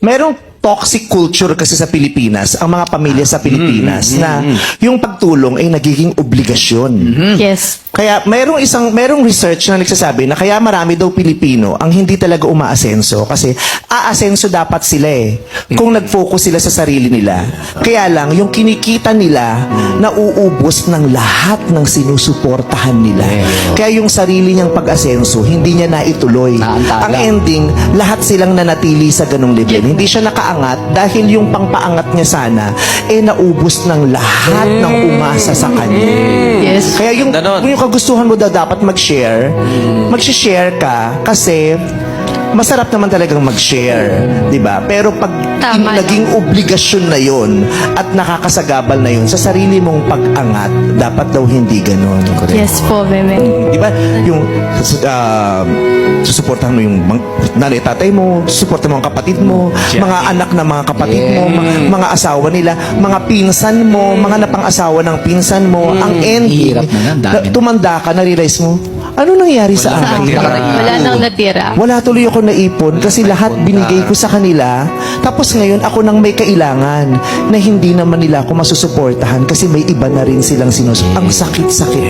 merong toxic culture kasi sa Pilipinas, ang mga pamilya sa Pilipinas na yung pagtulong ay nagiging obligasyon. Yes. Kaya merong research na nagsasabi na kaya marami daw Pilipino ang hindi talaga umaasenso kasi aasenso dapat sila kung nag-focus sila sa sarili nila. Kaya lang yung kinikita nila nauubos ng lahat ng sinusuportahan nila. Kaya yung sarili niyang pag-asenso hindi niya naituloy. Ang ending, lahat silang nanatili sa ganung level. Hindi siya nakaangat dahil yung pangpaangat niya sana naubos ng lahat ng umasa sa kanya. Yes. Kaya yung kagustuhan mo daw dapat mag-share, mag-share ka kasi masarap naman talagang mag-share, 'di ba? Pero pag Tama naging obligasyon na 'yon at nakakasagabal na 'yon sa sarili mong pag-angat, dapat daw hindi ganoon. Yes po, Bebe. 'Di ba? Yung susuportahan mo yung nanay tatay mo, susuportahan mo ang kapatid mo, mga anak ng mga kapatid mo, mga asawa nila, mga pinsan mo, mga napang-asawa ng pinsan mo. Ang ending, Hirap na lang, dami na. tumanda ka, na-realize mo, ano nangyari sa akin? Wala nang natira. Wala tuloy ako naipon kasi lahat binigay ko sa kanila. Tapos ngayon ako nang may kailangan na hindi naman nila ako masusuportahan kasi may iba na rin silang Ang sakit-sakit.